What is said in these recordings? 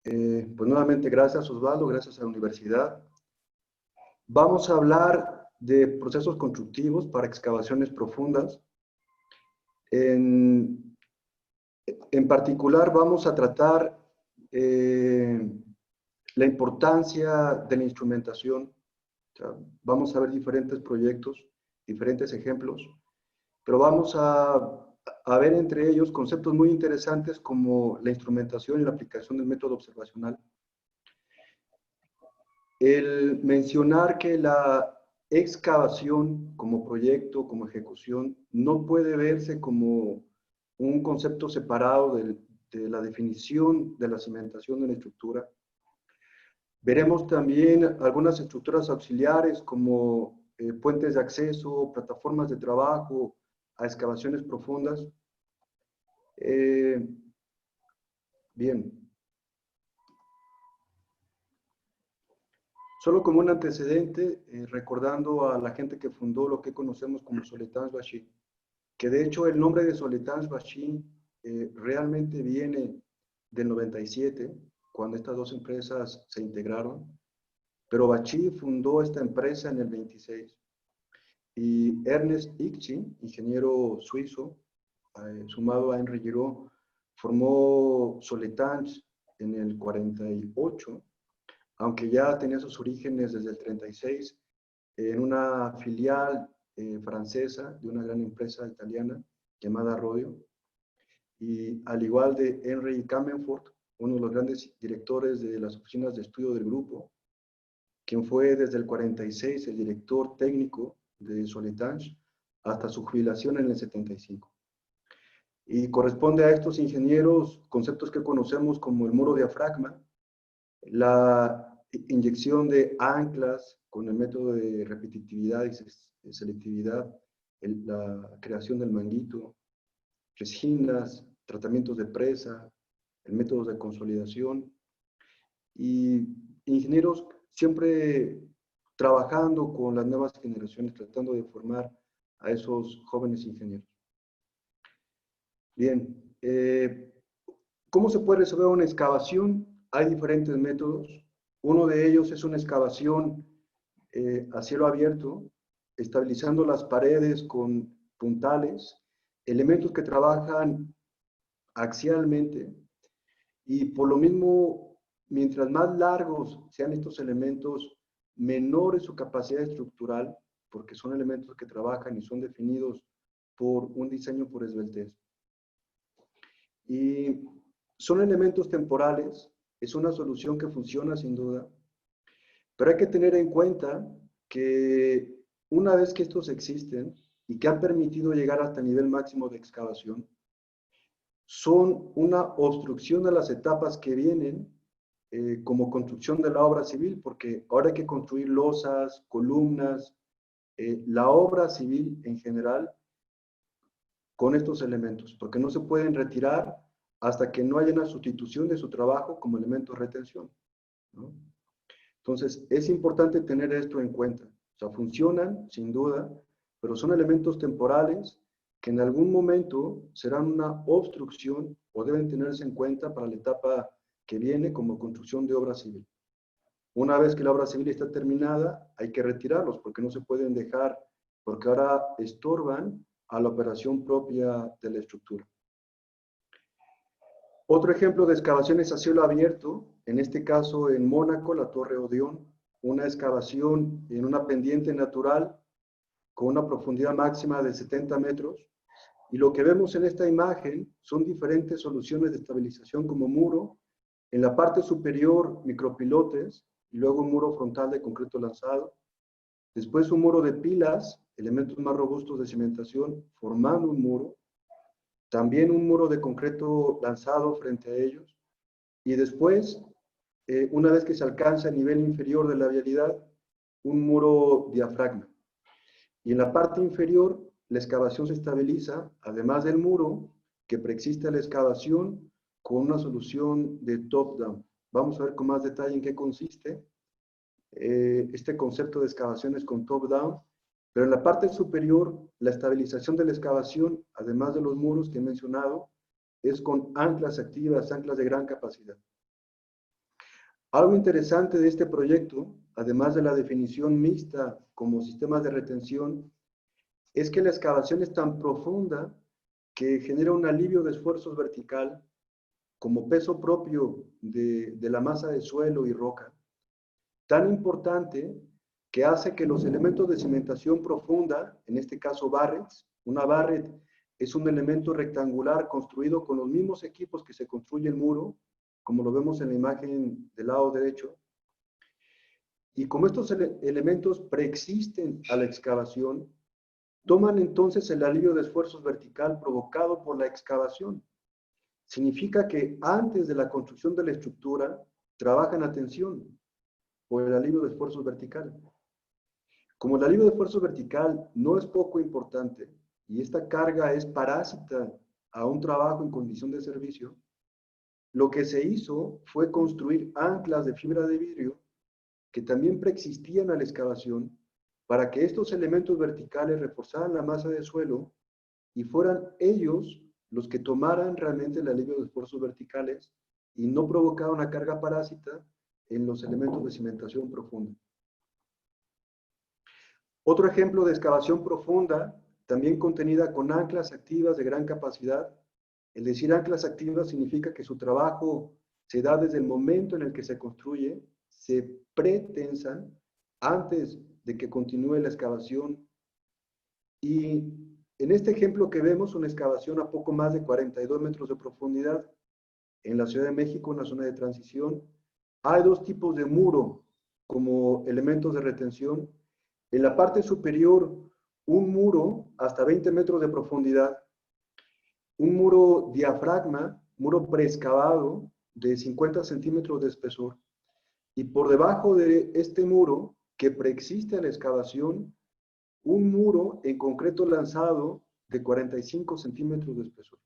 Pues nuevamente gracias Osvaldo, gracias a la universidad. Vamos a hablar de procesos constructivos para excavaciones profundas. En particular vamos a tratar la importancia de la instrumentación. O sea, vamos a ver diferentes proyectos, diferentes ejemplos, pero vamos a ver entre ellos conceptos muy interesantes como la instrumentación y la aplicación del método observacional. El mencionar que la excavación como proyecto, como ejecución, no puede verse como un concepto separado de la definición de la cimentación de una estructura. Veremos también algunas estructuras auxiliares como puentes de acceso, plataformas de trabajo a excavaciones profundas. Bien. Solo como un antecedente, recordando a la gente que fundó lo que conocemos como Soletanche-Bachy, que de hecho el nombre de Soletanche-Bachy realmente viene del 97, cuando estas dos empresas se integraron, pero Bachy fundó esta empresa en el 26. Y Ernest Ichy, ingeniero suizo, sumado a Henri Giraud, formó Soletanche en el 48, aunque ya tenía sus orígenes desde el 36 en una filial francesa de una gran empresa italiana llamada Rodio. Y al igual de Henry Kamenfort, uno de los grandes directores de las oficinas de estudio del grupo, quien fue desde el 46 el director técnico de Soletanche hasta su jubilación en el 75. Y corresponde a estos ingenieros conceptos que conocemos como el muro diafragma, la inyección de anclas con el método de repetitividad y selectividad, la creación del manguito, resginas, tratamientos de presa, el método de consolidación, y ingenieros siempre trabajando con las nuevas generaciones, tratando de formar a esos jóvenes ingenieros. Bien, ¿cómo se puede resolver una excavación? Hay diferentes métodos. Uno de ellos es una excavación a cielo abierto, estabilizando las paredes con puntales, elementos que trabajan axialmente, y por lo mismo, mientras más largos sean estos elementos, menor es su capacidad estructural, porque son elementos que trabajan y son definidos por un diseño por esbeltez. Y son elementos temporales, es una solución que funciona sin duda, pero hay que tener en cuenta que una vez que estos existen y que han permitido llegar hasta el nivel máximo de excavación, son una obstrucción de las etapas que vienen como construcción de la obra civil, porque ahora hay que construir losas, columnas, la obra civil en general con estos elementos, porque no se pueden retirar hasta que no haya una sustitución de su trabajo como elemento de retención, ¿no? Entonces, es importante tener esto en cuenta. O sea, funcionan, sin duda, pero son elementos temporales que en algún momento serán una obstrucción o deben tenerse en cuenta para la etapa que viene como construcción de obra civil. Una vez que la obra civil está terminada, hay que retirarlos porque no se pueden dejar, porque ahora estorban a la operación propia de la estructura. Otro ejemplo de excavaciones a cielo abierto, en este caso en Mónaco, la Torre Odeón, una excavación en una pendiente natural con una profundidad máxima de 70 metros. Y lo que vemos en esta imagen son diferentes soluciones de estabilización como muro, en la parte superior micropilotes, y luego un muro frontal de concreto lanzado. Después un muro de pilas, elementos más robustos de cimentación, formando un muro. También un muro de concreto lanzado frente a ellos. Y después, una vez que se alcanza el nivel inferior de la vialidad, un muro diafragma. Y en la parte inferior, la excavación se estabiliza, además del muro, que preexiste la excavación con una solución de top-down. Vamos a ver con más detalle en qué consiste este concepto de excavaciones con top-down. Pero en la parte superior, la estabilización de la excavación, además de los muros que he mencionado, es con anclas activas, anclas de gran capacidad. Algo interesante de este proyecto, además de la definición mixta como sistemas de retención, es que la excavación es tan profunda que genera un alivio de esfuerzos vertical como peso propio de la masa de suelo y roca, tan importante que hace que los elementos de cimentación profunda, en este caso barrets, una barret es un elemento rectangular construido con los mismos equipos que se construye el muro, como lo vemos en la imagen del lado derecho, y como estos elementos preexisten a la excavación, toman entonces el alivio de esfuerzos vertical provocado por la excavación. Significa que antes de la construcción de la estructura, trabajan a tensión por el alivio de esfuerzos vertical. Como el alivio de esfuerzo vertical no es poco importante y esta carga es parásita a un trabajo en condición de servicio, lo que se hizo fue construir anclas de fibra de vidrio que también preexistían a la excavación para que estos elementos verticales reforzaran la masa de suelo y fueran ellos los que tomaran realmente el alivio de esfuerzos verticales y no provocaran una carga parásita en los elementos de cimentación profunda. Otro ejemplo de excavación profunda, también contenida con anclas activas de gran capacidad. El decir anclas activas significa que su trabajo se da desde el momento en el que se construye, se pretensan antes de que continúe la excavación. Y en este ejemplo que vemos, una excavación a poco más de 42 metros de profundidad en la Ciudad de México, en la zona de transición, hay dos tipos de muro como elementos de retención. En la parte superior, un muro hasta 20 metros de profundidad, un muro diafragma, muro preexcavado de 50 centímetros de espesor. Y por debajo de este muro, que preexiste a la excavación, un muro en concreto lanzado de 45 centímetros de espesor.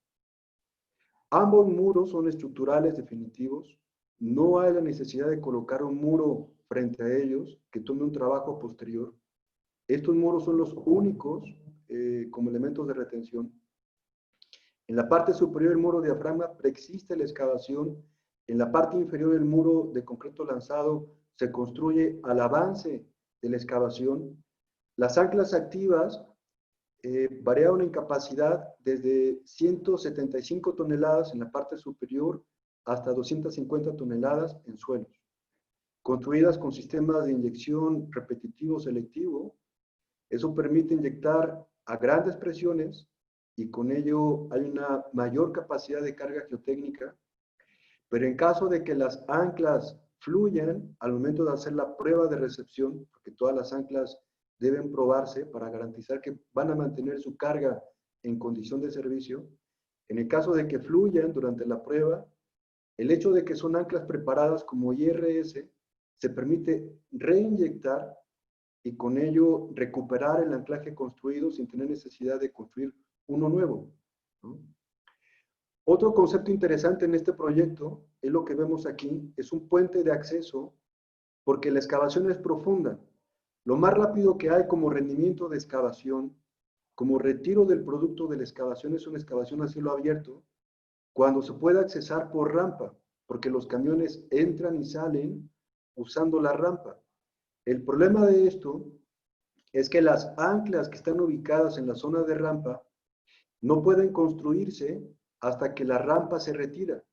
Ambos muros son estructurales definitivos. No hay la necesidad de colocar un muro frente a ellos que tome un trabajo posterior. Estos muros son los únicos como elementos de retención. En la parte superior del muro diafragma preexiste la excavación. En la parte inferior del muro de concreto lanzado se construye al avance de la excavación. Las anclas activas variaron en capacidad desde 175 toneladas en la parte superior hasta 250 toneladas en suelos, construidas con sistemas de inyección repetitivo selectivo. Eso permite inyectar a grandes presiones y con ello hay una mayor capacidad de carga geotécnica, pero en caso de que las anclas fluyan al momento de hacer la prueba de recepción, porque todas las anclas deben probarse para garantizar que van a mantener su carga en condición de servicio, en el caso de que fluyan durante la prueba, el hecho de que son anclas preparadas como IRS, se permite reinyectar y con ello recuperar el anclaje construido sin tener necesidad de construir uno nuevo, ¿no? Otro concepto interesante en este proyecto es lo que vemos aquí, es un puente de acceso porque la excavación es profunda. Lo más rápido que hay como rendimiento de excavación, como retiro del producto de la excavación, es una excavación a cielo abierto, cuando se puede accesar por rampa, porque los camiones entran y salen usando la rampa. El problema de esto es que las anclas que están ubicadas en la zona de rampa no pueden construirse hasta que la rampa se retira.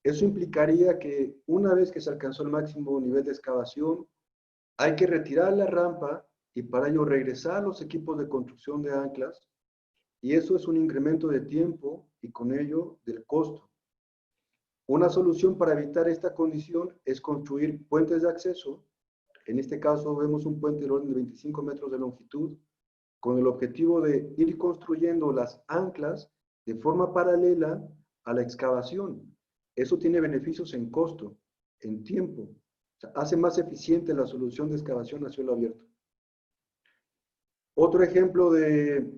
Eso implicaría que una vez que se alcanzó el máximo nivel de excavación, hay que retirar la rampa y para ello regresar los equipos de construcción de anclas, y eso es un incremento de tiempo y con ello del costo. Una solución para evitar esta condición es construir puentes de acceso. En este caso vemos un puente de orden de 25 metros de longitud, con el objetivo de ir construyendo las anclas de forma paralela a la excavación. Eso tiene beneficios en costo, en tiempo. O sea, hace más eficiente la solución de excavación a cielo abierto. Otro ejemplo de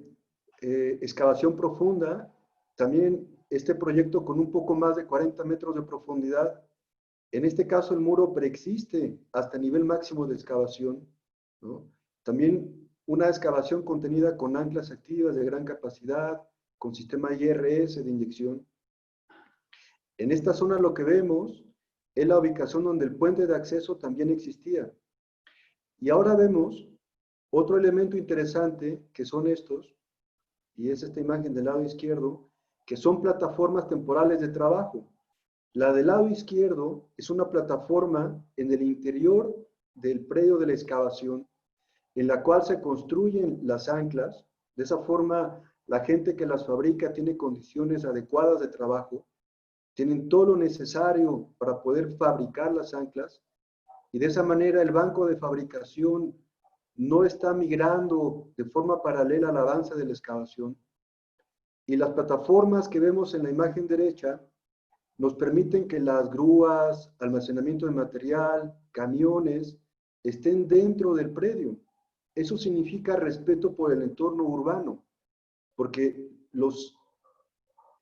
excavación profunda, también este proyecto con un poco más de 40 metros de profundidad. En este caso el muro preexiste hasta nivel máximo de excavación, ¿no? También una excavación contenida con anclas activas de gran capacidad, con sistema IRS de inyección. En esta zona lo que vemos es la ubicación donde el puente de acceso también existía. Y ahora vemos otro elemento interesante que son estos, y es esta imagen del lado izquierdo, que son plataformas temporales de trabajo. La del lado izquierdo es una plataforma en el interior del predio de la excavación, en la cual se construyen las anclas. De esa forma, la gente que las fabrica tiene condiciones adecuadas de trabajo, tienen todo lo necesario para poder fabricar las anclas, y de esa manera el banco de fabricación no está migrando de forma paralela al avance de la excavación. Y las plataformas que vemos en la imagen derecha nos permiten que las grúas, almacenamiento de material, camiones, estén dentro del predio. Eso significa respeto por el entorno urbano, porque los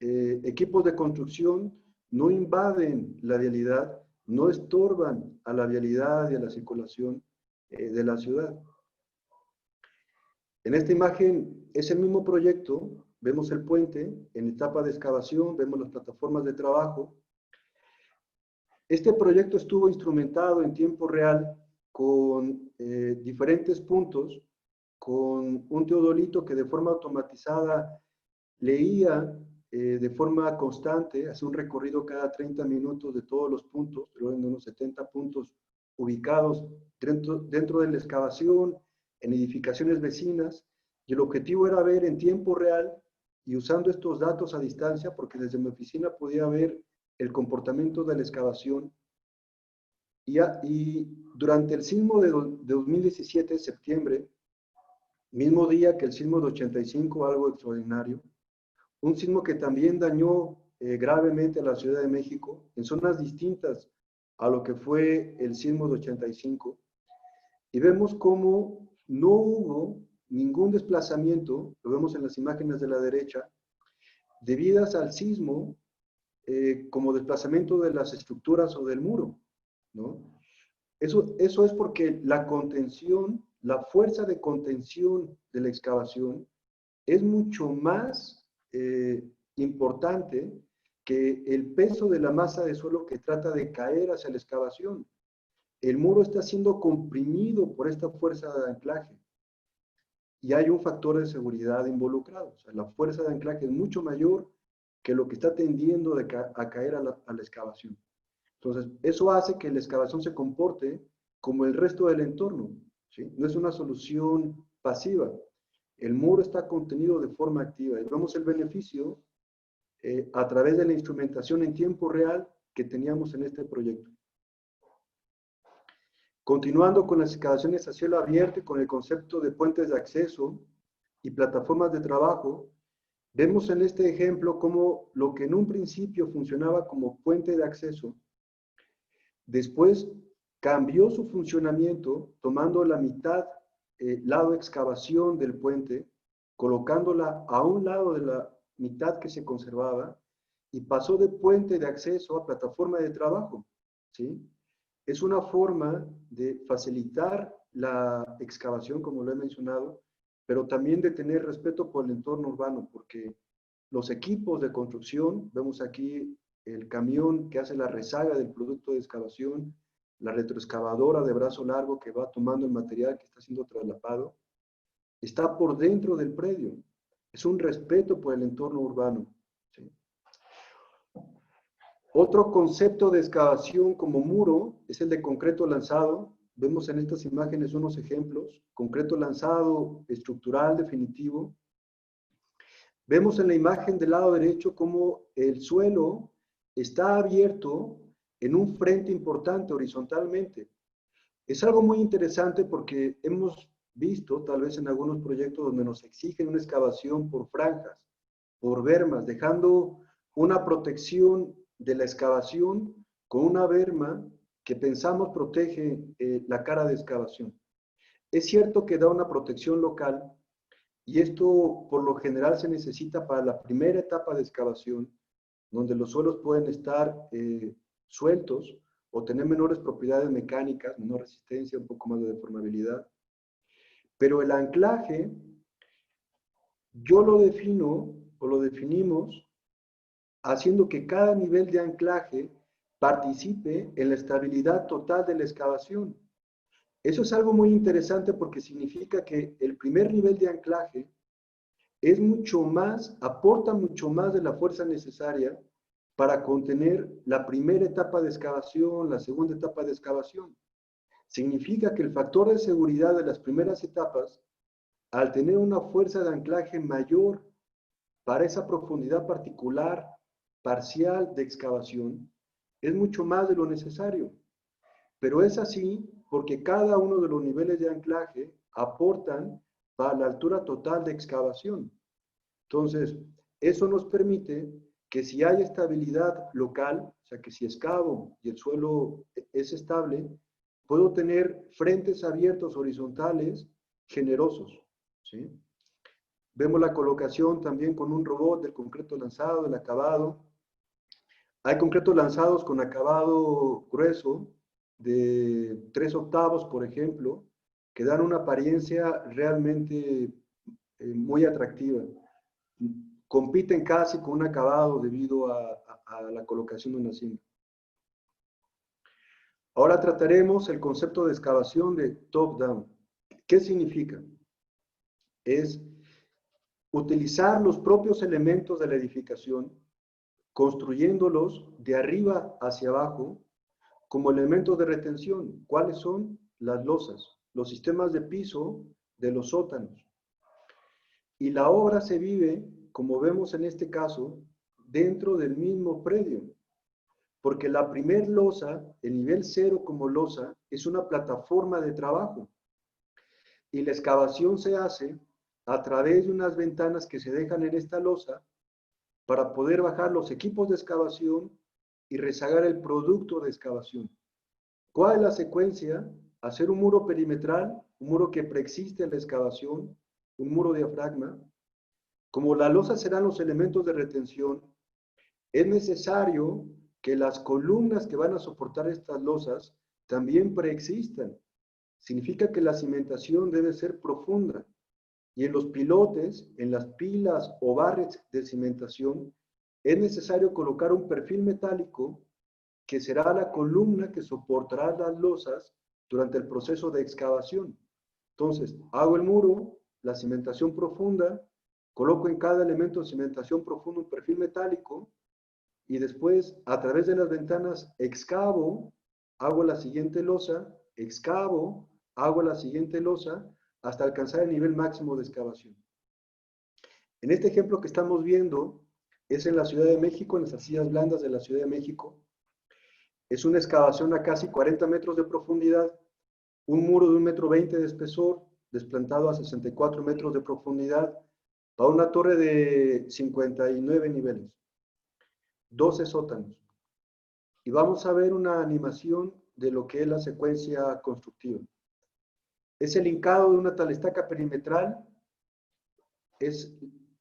equipos de construcción no invaden la vialidad, no estorban a la vialidad y a la circulación de la ciudad. En esta imagen es el mismo proyecto, vemos el puente en etapa de excavación, vemos las plataformas de trabajo. Este proyecto estuvo instrumentado en tiempo real con diferentes puntos, con un teodolito que de forma automatizada leía de forma constante, hacía un recorrido cada 30 minutos de todos los puntos, de unos 70 puntos ubicados dentro de la excavación, en edificaciones vecinas, y el objetivo era ver en tiempo real y usando estos datos a distancia, porque desde mi oficina podía ver el comportamiento de la excavación. Y durante el sismo de 2017, septiembre, mismo día que el sismo de 85, algo extraordinario, un sismo que también dañó gravemente a la Ciudad de México en zonas distintas a lo que fue el sismo de 85. Y vemos cómo no hubo ningún desplazamiento, lo vemos en las imágenes de la derecha, debido al sismo como desplazamiento de las estructuras o del muro, ¿no? Eso es porque la contención, la fuerza de contención de la excavación es mucho más importante que el peso de la masa de suelo que trata de caer hacia la excavación. El muro está siendo comprimido por esta fuerza de anclaje y hay un factor de seguridad involucrado. O sea, la fuerza de anclaje es mucho mayor que lo que está tendiendo a caer a la excavación. Entonces, eso hace que la excavación se comporte como el resto del entorno, ¿sí? No es una solución pasiva. El muro está contenido de forma activa y vemos el beneficio a través de la instrumentación en tiempo real que teníamos en este proyecto. Continuando con las excavaciones a cielo abierto y con el concepto de puentes de acceso y plataformas de trabajo, vemos en este ejemplo cómo lo que en un principio funcionaba como puente de acceso, después cambió su funcionamiento tomando la mitad lado excavación del puente, colocándola a un lado de la mitad que se conservaba y pasó de puente de acceso a plataforma de trabajo, ¿sí? Es una forma de facilitar la excavación, como lo he mencionado, pero también de tener respeto por el entorno urbano, porque los equipos de construcción, vemos aquí el camión que hace la rezaga del producto de excavación, la retroexcavadora de brazo largo que va tomando el material que está siendo traslapado, está por dentro del predio. Es un respeto por el entorno urbano, ¿sí? Otro concepto de excavación como muro es el de concreto lanzado. Vemos en estas imágenes unos ejemplos. Concreto lanzado, estructural, definitivo. Vemos en la imagen del lado derecho cómo el suelo está abierto en un frente importante horizontalmente. Es algo muy interesante porque hemos visto, tal vez en algunos proyectos donde nos exigen una excavación por franjas, por bermas, dejando una protección de la excavación con una berma que pensamos protege la cara de excavación. Es cierto que da una protección local y esto por lo general se necesita para la primera etapa de excavación, donde los suelos pueden estar sueltos o tener menores propiedades mecánicas, menor resistencia, un poco más de deformabilidad. Pero el anclaje, yo lo defino o lo definimos haciendo que cada nivel de anclaje participe en la estabilidad total de la excavación. Eso es algo muy interesante porque significa que el primer nivel de anclaje es mucho más, aporta mucho más de la fuerza necesaria para contener la primera etapa de excavación, la segunda etapa de excavación. Significa que el factor de seguridad de las primeras etapas, al tener una fuerza de anclaje mayor para esa profundidad particular, parcial de excavación, es mucho más de lo necesario. Pero es así porque cada uno de los niveles de anclaje aportan para la altura total de excavación. Entonces, eso nos permite que si hay estabilidad local, o sea que si excavo y el suelo es estable, puedo tener frentes abiertos horizontales generosos, ¿sí? Vemos la colocación también con un robot del concreto lanzado, del acabado. Hay concretos lanzados con acabado grueso de 3/8, por ejemplo, que dan una apariencia realmente muy atractiva. Compiten casi con un acabado debido a la colocación de una cinta. Ahora trataremos el concepto de excavación de top-down. ¿Qué significa? Es utilizar los propios elementos de la edificación, construyéndolos de arriba hacia abajo como elementos de retención. ¿Cuáles son? Las losas, los sistemas de piso de los sótanos. Y la obra se vive, como vemos en este caso, dentro del mismo predio. Porque la primer losa, el nivel 0 como losa, es una plataforma de trabajo. Y la excavación se hace a través de unas ventanas que se dejan en esta losa para poder bajar los equipos de excavación y rezagar el producto de excavación. ¿Cuál es la secuencia? Hacer un muro perimetral, un muro que preexiste en la excavación, un muro diafragma. Como la losa serán los elementos de retención, es necesario que las columnas que van a soportar estas losas también preexistan. Significa que la cimentación debe ser profunda. Y en los pilotes, en las pilas o barres de cimentación, es necesario colocar un perfil metálico que será la columna que soportará las losas durante el proceso de excavación. Entonces, hago el muro, la cimentación profunda, coloco en cada elemento de cimentación profunda un perfil metálico y después, a través de las ventanas, excavo, hago la siguiente losa, excavo, hago la siguiente losa, hasta alcanzar el nivel máximo de excavación. En este ejemplo que estamos viendo es en la Ciudad de México, en las arcillas blandas de la Ciudad de México. Es una excavación a casi 40 metros de profundidad, un muro de 1,20 m de espesor, desplantado a 64 metros de profundidad, para una torre de 59 niveles, 12 sótanos. Y vamos a ver una animación de lo que es la secuencia constructiva. Es el hincado de una tal estaca perimetral, es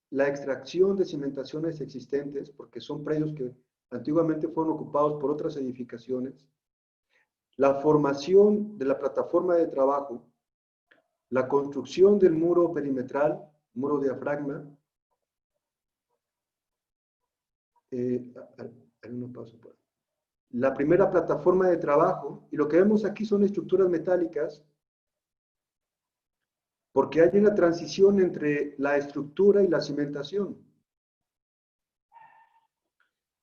la extracción de cimentaciones existentes, porque son predios que antiguamente fueron ocupados por otras edificaciones, la formación de la plataforma de trabajo, la construcción del muro perimetral, muro diafragma, la primera plataforma de trabajo, y lo que vemos aquí son estructuras metálicas, porque hay una transición entre la estructura y la cimentación.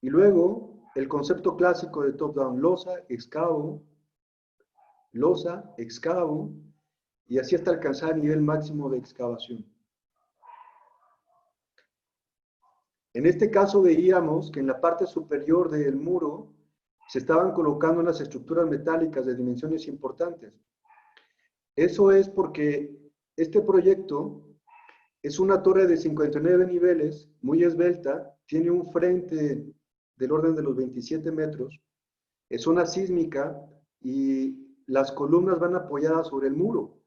Y luego, el concepto clásico de top-down, losa, excavo, y así hasta alcanzar el nivel máximo de excavación. En este caso veíamos que en la parte superior del muro se estaban colocando unas estructuras metálicas de dimensiones importantes. Eso es porque este proyecto es una torre de 59 niveles, muy esbelta, tiene un frente del orden de los 27 metros, es una sísmica y las columnas van apoyadas sobre el muro.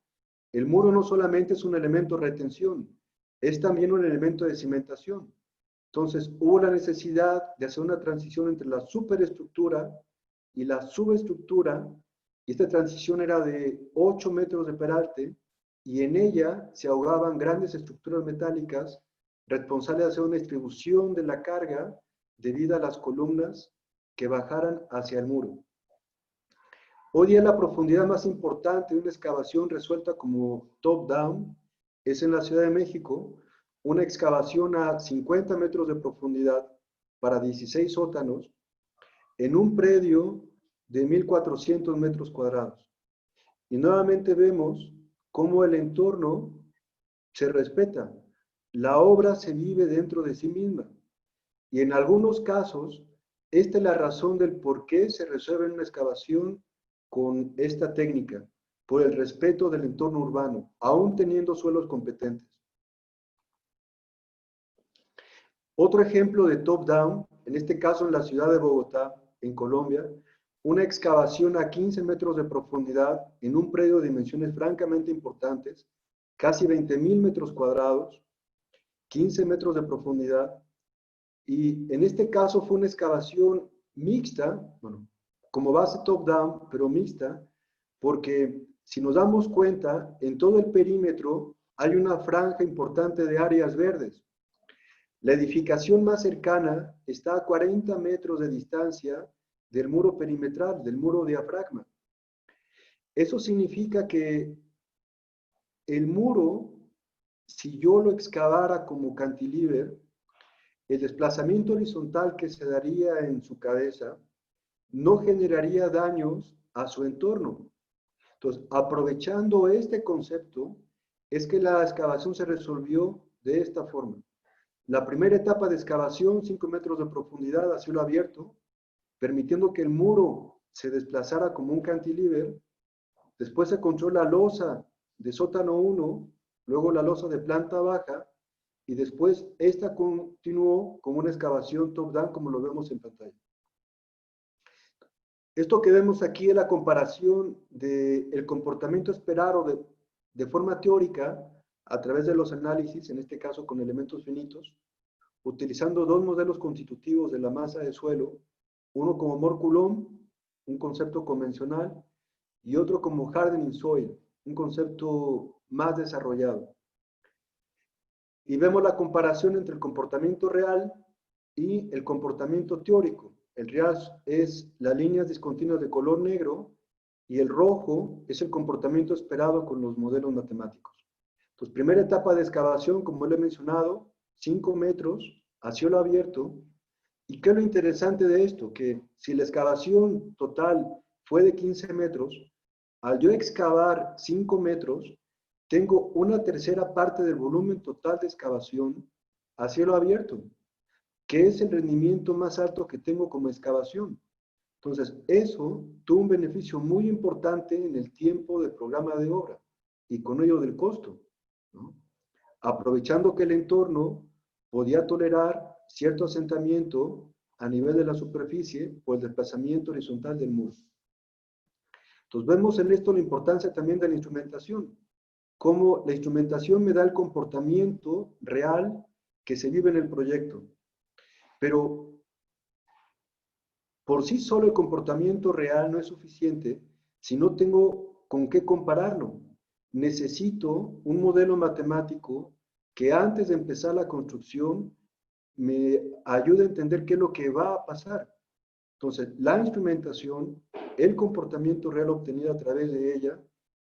El muro no solamente es un elemento de retención, es también un elemento de cimentación. Entonces, hubo la necesidad de hacer una transición entre la superestructura y la subestructura, y esta transición era de 8 metros de peralte, y en ella se ahogaban grandes estructuras metálicas responsables de hacer una distribución de la carga debido a las columnas que bajaran hacia el muro. Hoy día la profundidad más importante de una excavación resuelta como top-down es en la Ciudad de México, una excavación a 50 metros de profundidad para 16 sótanos en un predio de 1.400 metros cuadrados. Y nuevamente vemos cómo el entorno se respeta. La obra se vive dentro de sí misma. Y en algunos casos, esta es la razón del por qué se resuelve una excavación con esta técnica, por el respeto del entorno urbano, aún teniendo suelos competentes. Otro ejemplo de top-down, en este caso en la ciudad de Bogotá, en Colombia, una excavación a 15 metros de profundidad en un predio de dimensiones francamente importantes, casi 20.000 metros cuadrados, 15 metros de profundidad, y en este caso fue una excavación mixta, bueno, como base top-down, pero mixta, porque si nos damos cuenta, en todo el perímetro hay una franja importante de áreas verdes. La edificación más cercana está a 40 metros de distancia del muro perimetral, del muro diafragma. Eso significa que el muro, si yo lo excavara como cantilever, el desplazamiento horizontal que se daría en su cabeza no generaría daños a su entorno. Entonces, aprovechando este concepto, es que la excavación se resolvió de esta forma. La primera etapa de excavación, 5 metros de profundidad a cielo abierto, permitiendo que el muro se desplazara como un cantilever. Después se construyó la losa de sótano 1, luego la losa de planta baja, y después esta continuó con una excavación top-down como lo vemos en pantalla. Esto que vemos aquí es la comparación del comportamiento esperado de forma teórica a través de los análisis, en este caso con elementos finitos, utilizando dos modelos constitutivos de la masa de suelo, uno como Moore-Coulomb, un concepto convencional, y otro como hardening soil, un concepto más desarrollado. Y vemos la comparación entre el comportamiento real y el comportamiento teórico. El real es las líneas discontinuas de color negro y el rojo es el comportamiento esperado con los modelos matemáticos. Entonces, primera etapa de excavación, como le he mencionado, 5 metros a cielo abierto. ¿Y qué es lo interesante de esto? Que si la excavación total fue de 15 metros, al yo excavar 5 metros, tengo una tercera parte del volumen total de excavación a cielo abierto, que es el rendimiento más alto que tengo como excavación. Entonces, eso tuvo un beneficio muy importante en el tiempo del programa de obra y con ello del costo, ¿no? Aprovechando que el entorno podía tolerar cierto asentamiento a nivel de la superficie por el desplazamiento horizontal del muro. Entonces, vemos en esto la importancia también de la instrumentación, cómo la instrumentación me da el comportamiento real que se vive en el proyecto. Pero por sí solo el comportamiento real no es suficiente si no tengo con qué compararlo. Necesito un modelo matemático que antes de empezar la construcción me ayude a entender qué es lo que va a pasar. Entonces, la instrumentación, el comportamiento real obtenido a través de ella,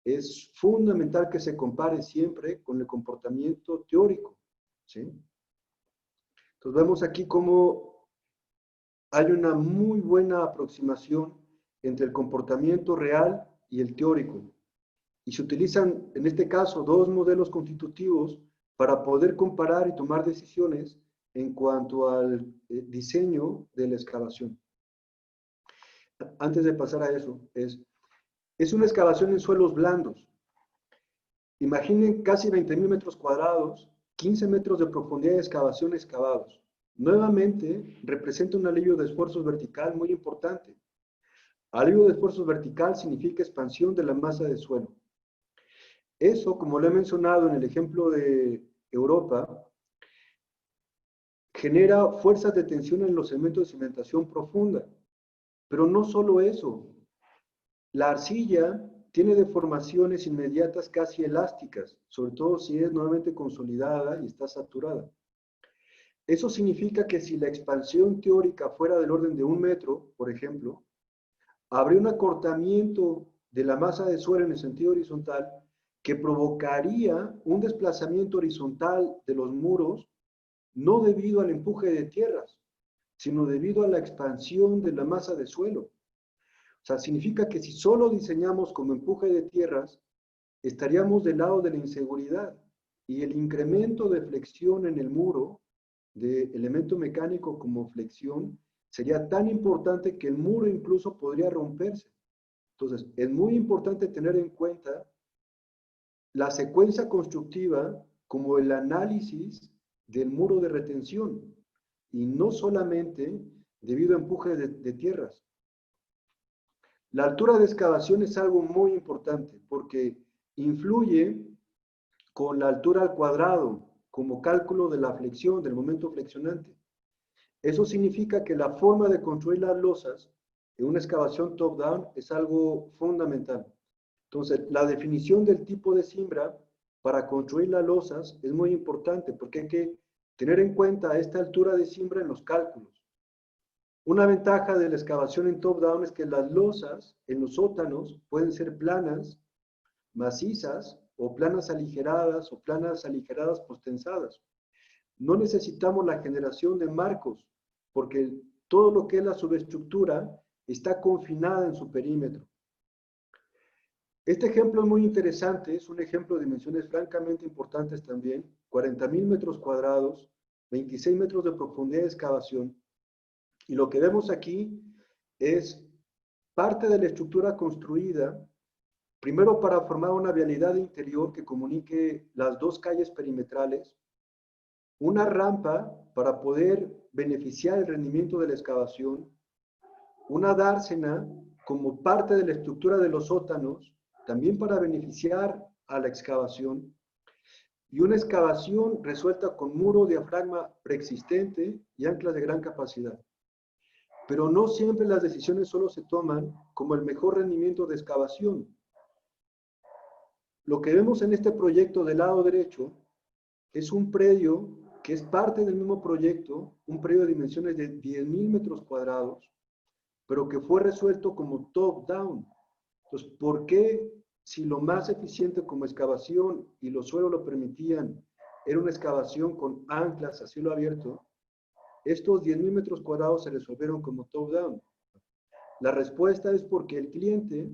es fundamental que se compare siempre con el comportamiento teórico, ¿sí? Entonces, vemos aquí cómo hay una muy buena aproximación entre el comportamiento real y el teórico. Y se utilizan, en este caso, dos modelos constitutivos para poder comparar y tomar decisiones en cuanto al diseño de la excavación. Antes de pasar a eso, es una excavación en suelos blandos. Imaginen casi 20.000 metros cuadrados, 15 metros de profundidad de excavación excavados. Nuevamente, representa un alivio de esfuerzos vertical muy importante. Alivio de esfuerzos vertical significa expansión de la masa de suelo. Eso, como lo he mencionado en el ejemplo de Europa, genera fuerzas de tensión en los segmentos de cimentación profunda. Pero no solo eso. La arcilla tiene deformaciones inmediatas casi elásticas, sobre todo si es nuevamente consolidada y está saturada. Eso significa que si la expansión teórica fuera del orden de 1 metro, por ejemplo, habría un acortamiento de la masa de suelo en el sentido horizontal que provocaría un desplazamiento horizontal de los muros, no debido al empuje de tierras, sino debido a la expansión de la masa de suelo. O sea, significa que si solo diseñamos como empuje de tierras, estaríamos del lado de la inseguridad y el incremento de flexión en el muro, de elemento mecánico como flexión, sería tan importante que el muro incluso podría romperse. Entonces, es muy importante tener en cuenta la secuencia constructiva como el análisis del muro de retención y no solamente debido a empuje de tierras. La altura de excavación es algo muy importante porque influye con la altura al cuadrado como cálculo de la flexión, del momento flexionante. Eso significa que la forma de construir las losas en una excavación top-down es algo fundamental. Entonces, la definición del tipo de cimbra para construir las losas es muy importante porque hay que tener en cuenta esta altura de cimbra en los cálculos. Una ventaja de la excavación en top-down es que las losas en los sótanos pueden ser planas, macizas o planas aligeradas postensadas. No necesitamos la generación de marcos porque todo lo que es la subestructura está confinada en su perímetro. Este ejemplo es muy interesante, es un ejemplo de dimensiones francamente importantes también, 40,000 metros cuadrados, 26 metros de profundidad de excavación, y lo que vemos aquí es parte de la estructura construida, primero para formar una vialidad interior que comunique las dos calles perimetrales, una rampa para poder beneficiar el rendimiento de la excavación, una dársena como parte de la estructura de los sótanos, también para beneficiar a la excavación, y una excavación resuelta con muro diafragma preexistente y anclas de gran capacidad. Pero no siempre las decisiones solo se toman como el mejor rendimiento de excavación. Lo que vemos en este proyecto del lado derecho es un predio que es parte del mismo proyecto, un predio de dimensiones de 10,000 metros cuadrados, pero que fue resuelto como top-down. Entonces, ¿por qué si lo más eficiente como excavación y los suelos lo permitían, era una excavación con anclas a cielo abierto, estos 10,000 metros cuadrados se resolvieron como top-down? La respuesta es porque el cliente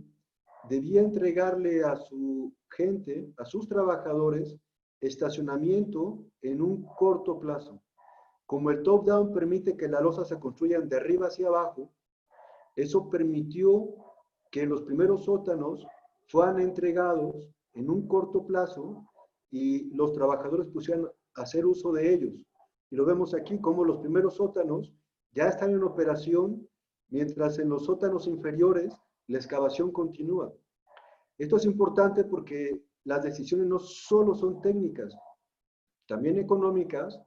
debía entregarle a su gente, a sus trabajadores, estacionamiento en un corto plazo. Como el top-down permite que las losas se construyan de arriba hacia abajo, eso permitió que los primeros sótanos fueran entregados en un corto plazo y los trabajadores pusieran a hacer uso de ellos. Y lo vemos aquí como los primeros sótanos ya están en operación, mientras en los sótanos inferiores la excavación continúa. Esto es importante porque las decisiones no solo son técnicas, también económicas,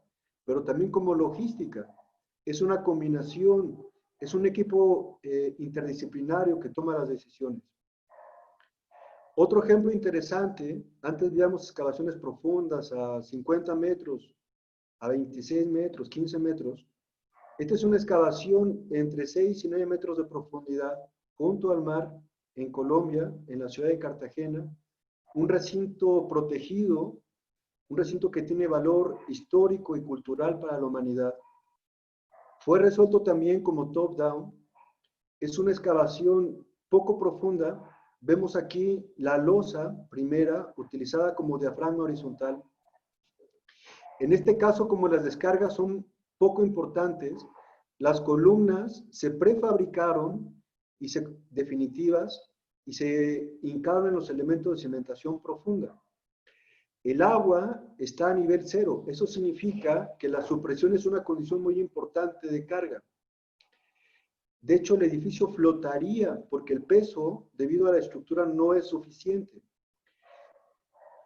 pero también como logística. Es una combinación, es un equipo interdisciplinario que toma las decisiones. Otro ejemplo interesante, antes veíamos excavaciones profundas a 50 metros, a 26 metros, 15 metros. Esta es una excavación entre 6 y 9 metros de profundidad, junto al mar, en Colombia, en la ciudad de Cartagena, un recinto protegido, un recinto que tiene valor histórico y cultural para la humanidad. Fue resuelto también como top-down. Es una excavación poco profunda. Vemos aquí la losa primera utilizada como diafragma horizontal. En este caso, como las descargas son poco importantes, las columnas se prefabricaron y definitivas y se hincaron en los elementos de cimentación profunda. El agua está a nivel cero. Eso significa que la supresión es una condición muy importante de carga. De hecho, el edificio flotaría porque el peso, debido a la estructura, no es suficiente.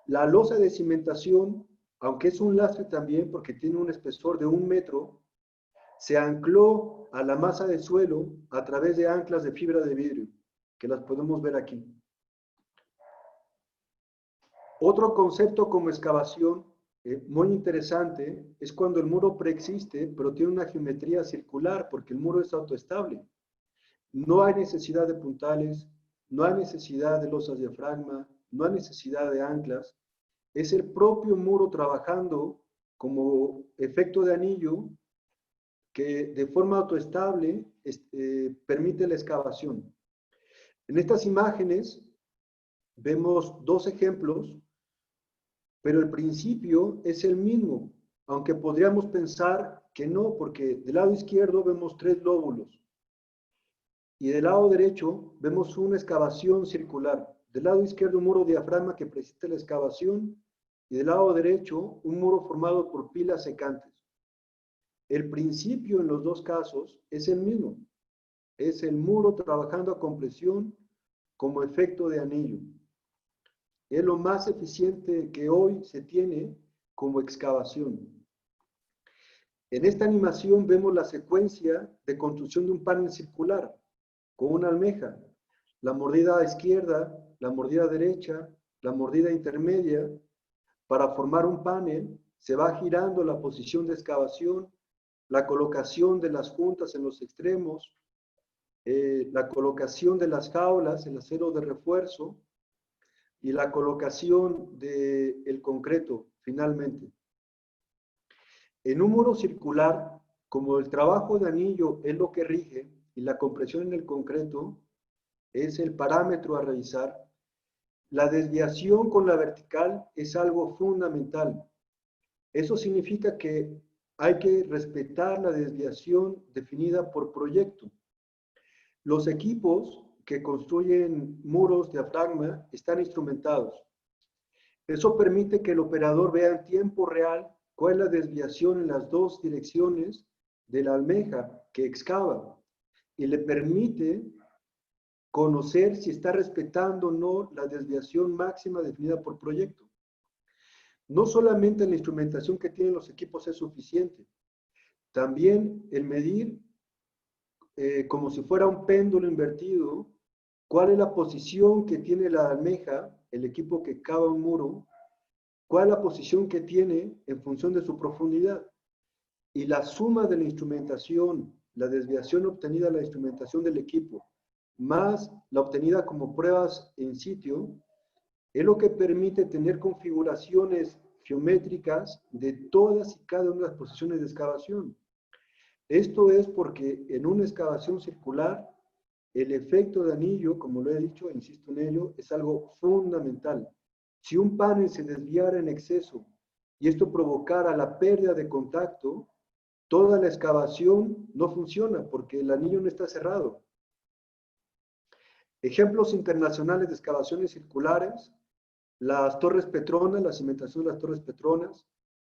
La losa de cimentación, aunque es un lastre también porque tiene un espesor de 1 metro, se ancló a la masa de suelo a través de anclas de fibra de vidrio, que las podemos ver aquí. Otro concepto como excavación muy interesante es cuando el muro preexiste, pero tiene una geometría circular, porque el muro es autoestable. No hay necesidad de puntales, no hay necesidad de losas diafragma, no hay necesidad de anclas. Es el propio muro trabajando como efecto de anillo que de forma autoestable permite la excavación. En estas imágenes vemos dos ejemplos, pero el principio es el mismo, aunque podríamos pensar que no, porque del lado izquierdo vemos 3 lóbulos y del lado derecho vemos una excavación circular. Del lado izquierdo un muro diafragma que precede la excavación y del lado derecho un muro formado por pilas secantes. El principio en los dos casos es el mismo, es el muro trabajando a compresión como efecto de anillo. Es lo más eficiente que hoy se tiene como excavación. En esta animación vemos la secuencia de construcción de un panel circular con una almeja. La mordida izquierda, la mordida derecha, la mordida intermedia. Para formar un panel se va girando la posición de excavación, la colocación de las juntas en los extremos, la colocación de las jaulas, el acero de refuerzo y la colocación del concreto finalmente. En un muro circular, como el trabajo de anillo es lo que rige y la compresión en el concreto es el parámetro a revisar, la desviación con la vertical es algo fundamental. Eso significa que hay que respetar la desviación definida por proyecto. Los equipos que construyen muros diafragma están instrumentados. Eso permite que el operador vea en tiempo real cuál es la desviación en las dos direcciones de la almeja que excava y le permite conocer si está respetando o no la desviación máxima definida por proyecto. No solamente la instrumentación que tienen los equipos es suficiente, también el medir como si fuera un péndulo invertido, cuál es la posición que tiene la almeja, el equipo que cava un muro, cuál es la posición que tiene en función de su profundidad. Y la suma de la instrumentación, la desviación obtenida de la instrumentación del equipo, más la obtenida como pruebas in situ, es lo que permite tener configuraciones geométricas de todas y cada una de las posiciones de excavación. Esto es porque en una excavación circular, el efecto de anillo, como lo he dicho, insisto en ello, es algo fundamental. Si un panel se desviara en exceso y esto provocara la pérdida de contacto, toda la excavación no funciona porque el anillo no está cerrado. Ejemplos internacionales de excavaciones circulares, las Torres Petronas, la cimentación de las Torres Petronas,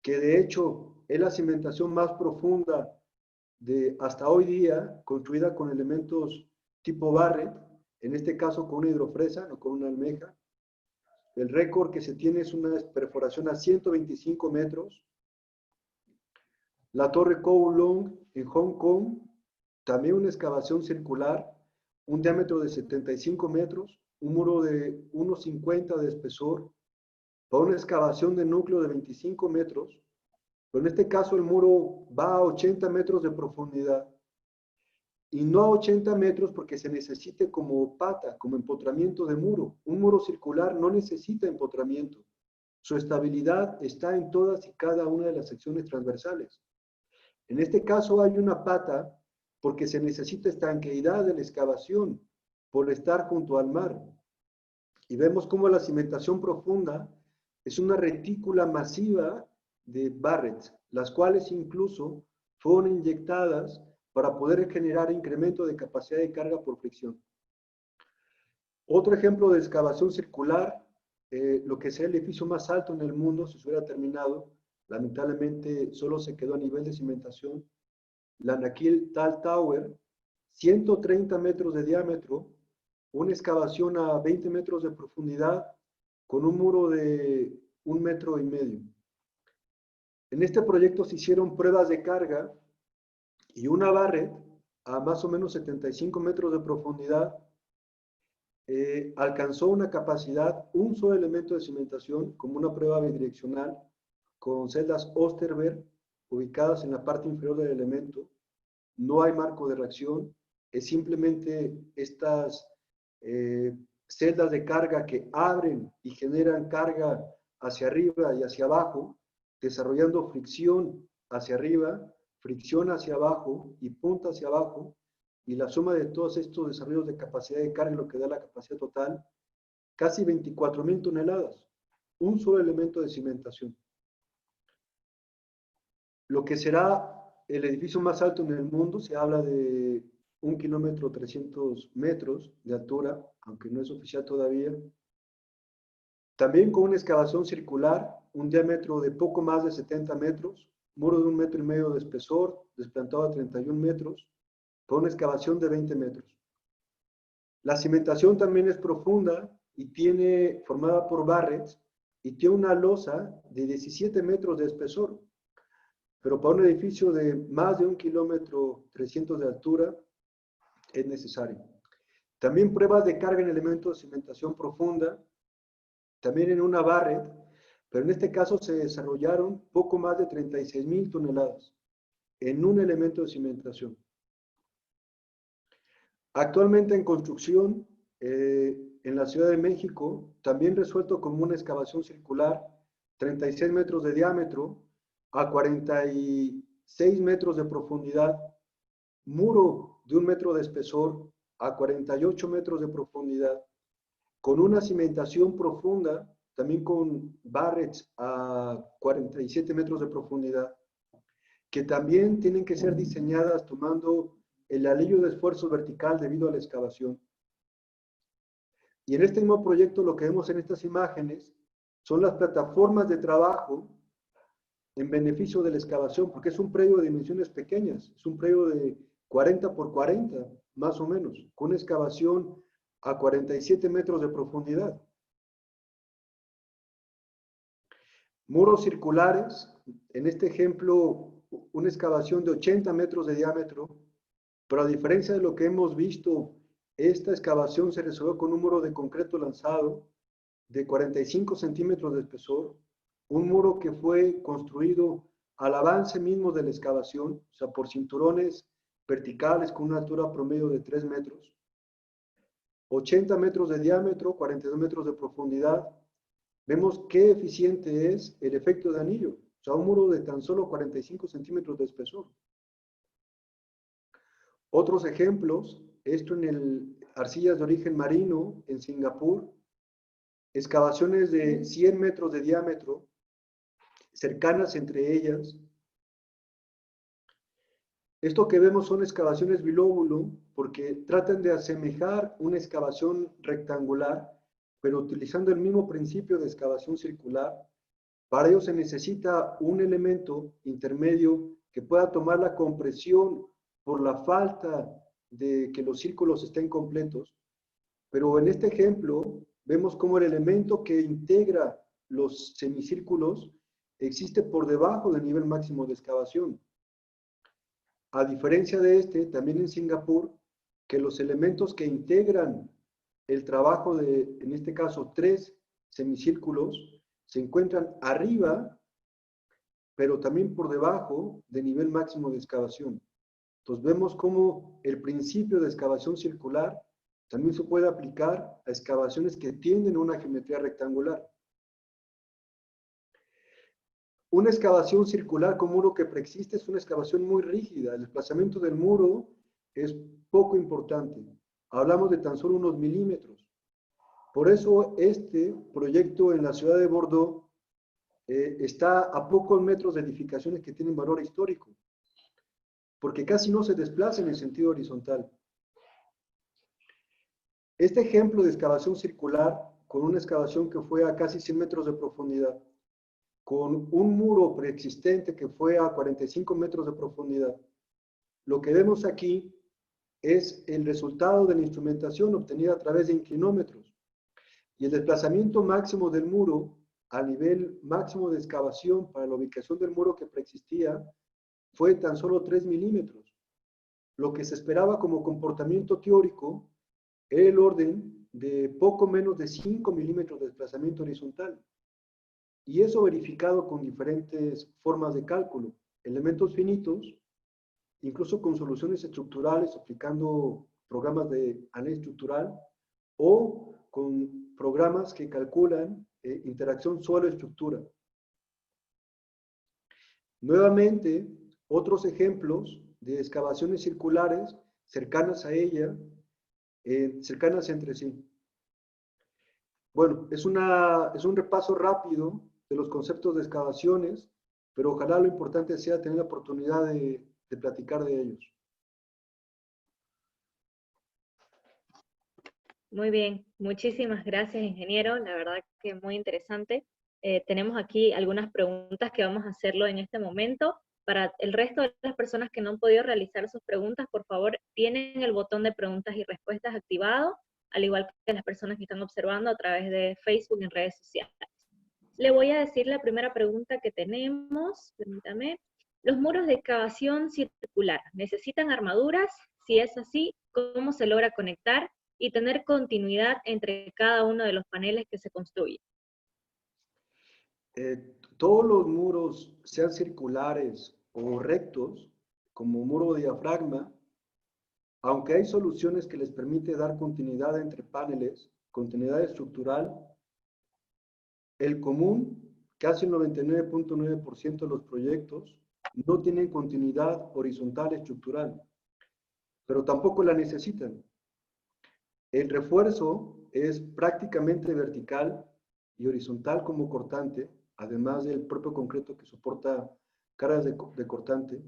que de hecho es la cimentación más profunda de hasta hoy día, construida con elementos tipo Barrett, en este caso con una hidrofresa, no con una almeja. El récord que se tiene es una perforación a 125 metros. La Torre Kowloon en Hong Kong, también una excavación circular, un diámetro de 75 metros, un muro de 1,50 de espesor, para una excavación de núcleo de 25 metros, pero en este caso el muro va a 80 metros de profundidad, y no a 80 metros porque se necesite como pata, como empotramiento de muro. Un muro circular no necesita empotramiento. Su estabilidad está en todas y cada una de las secciones transversales. En este caso hay una pata porque se necesita estanqueidad de la excavación por estar junto al mar. Y vemos cómo la cimentación profunda es una retícula masiva de Barrett, las cuales incluso fueron inyectadas para poder generar incremento de capacidad de carga por fricción. Otro ejemplo de excavación circular, lo que sea el edificio más alto en el mundo, si se hubiera terminado, lamentablemente solo se quedó a nivel de cimentación, la Nakheel Tal Tower, 130 metros de diámetro, una excavación a 20 metros de profundidad, con un muro de 1,5 metros. En este proyecto se hicieron pruebas de carga y una Barrett a más o menos 75 metros de profundidad alcanzó una capacidad, un solo elemento de cimentación, como una prueba bidireccional, con celdas Osterberg ubicadas en la parte inferior del elemento. No hay marco de reacción, es simplemente estas celdas de carga que abren y generan carga hacia arriba y hacia abajo, desarrollando fricción hacia arriba, fricción hacia abajo y punta hacia abajo, y la suma de todos estos desarrollos de capacidad de carga, lo que da la capacidad total, casi 24.000 toneladas, un solo elemento de cimentación. Lo que será el edificio más alto en el mundo, se habla de 1 kilómetro 300 metros de altura, aunque no es oficial todavía. También con una excavación circular, un diámetro de poco más de 70 metros, muro de 1,5 metros de espesor, desplantado a 31 metros, con una excavación de 20 metros. La cimentación también es profunda y tiene, formada por barrets, y tiene una losa de 17 metros de espesor. Pero para un edificio de más de 1 kilómetro 300 de altura es necesario. También pruebas de carga en elementos de cimentación profunda, también en una barret, pero en este caso se desarrollaron poco más de 36.000 toneladas en un elemento de cimentación. Actualmente en construcción en la Ciudad de México, también resuelto como una excavación circular, 36 metros de diámetro a 46 metros de profundidad, muro de 1 metro de espesor a 48 metros de profundidad, con una cimentación profunda, también con barrets a 47 metros de profundidad, que también tienen que ser diseñadas tomando el alivio de esfuerzo vertical debido a la excavación. Y en este mismo proyecto lo que vemos en estas imágenes son las plataformas de trabajo en beneficio de la excavación, porque es un predio de dimensiones pequeñas, es un predio de 40 por 40, más o menos, con una excavación a 47 metros de profundidad. Muros circulares, en este ejemplo, una excavación de 80 metros de diámetro, pero a diferencia de lo que hemos visto, esta excavación se resolvió con un muro de concreto lanzado de 45 centímetros de espesor, un muro que fue construido al avance mismo de la excavación, o sea, por cinturones verticales con una altura promedio de 3 metros, 80 metros de diámetro, 42 metros de profundidad. Vemos qué eficiente es el efecto de anillo, o sea, un muro de tan solo 45 centímetros de espesor. Otros ejemplos, esto en el arcillas de origen marino en Singapur, excavaciones de 100 metros de diámetro, cercanas entre ellas. Esto que vemos son excavaciones bilóbulo porque tratan de asemejar una excavación rectangular, pero utilizando el mismo principio de excavación circular. Para ello se necesita un elemento intermedio que pueda tomar la compresión por la falta de que los círculos estén completos. Pero en este ejemplo vemos cómo el elemento que integra los semicírculos existe por debajo del nivel máximo de excavación. A diferencia de este, también en Singapur, que los elementos que integran el trabajo de, en este caso, 3 semicírculos, se encuentran arriba, pero también por debajo del nivel máximo de excavación. Entonces vemos cómo el principio de excavación circular también se puede aplicar a excavaciones que tienden a una geometría rectangular. Una excavación circular con muro que preexiste es una excavación muy rígida. El desplazamiento del muro es poco importante. Hablamos de tan solo unos milímetros. Por eso este proyecto en la ciudad de Bordeaux está a pocos metros de edificaciones que tienen valor histórico, porque casi no se desplaza en el sentido horizontal. Este ejemplo de excavación circular, con una excavación que fue a casi 100 metros de profundidad, con un muro preexistente que fue a 45 metros de profundidad. Lo que vemos aquí es el resultado de la instrumentación obtenida a través de inclinómetros. Y el desplazamiento máximo del muro a nivel máximo de excavación para la ubicación del muro que preexistía fue tan solo 3 milímetros. Lo que se esperaba como comportamiento teórico era el orden de poco menos de 5 milímetros de desplazamiento horizontal. y eso verificado con diferentes formas de cálculo, elementos finitos, incluso con soluciones estructurales aplicando programas de análisis estructural o con programas que calculan interacción suelo-estructura. Nuevamente, otros ejemplos de excavaciones circulares cercanas a ella, cercanas entre sí. Bueno, es un repaso rápido de los conceptos de excavaciones, pero ojalá lo importante sea tener la oportunidad de platicar de ellos. Muy bien, muchísimas gracias, ingeniero. La verdad que muy interesante. Tenemos aquí algunas preguntas que vamos a hacerlo en este momento. Para el resto de las personas que no han podido realizar sus preguntas, por favor, tienen el botón de preguntas y respuestas activado, al igual que las personas que están observando a través de Facebook en redes sociales. Le voy a decir la primera pregunta que tenemos, permítame. ¿Los muros de excavación circular necesitan armaduras? Si es así, ¿cómo se logra conectar y tener continuidad entre cada uno de los paneles que se construyen? Todos los muros, sean circulares o rectos, como muro de diafragma, aunque hay soluciones que les permite dar continuidad entre paneles, continuidad estructural, el común, casi el 99.9% de los proyectos, no tienen continuidad horizontal estructural, pero tampoco la necesitan. El refuerzo es prácticamente vertical y horizontal como cortante, además del propio concreto que soporta caras de cortante,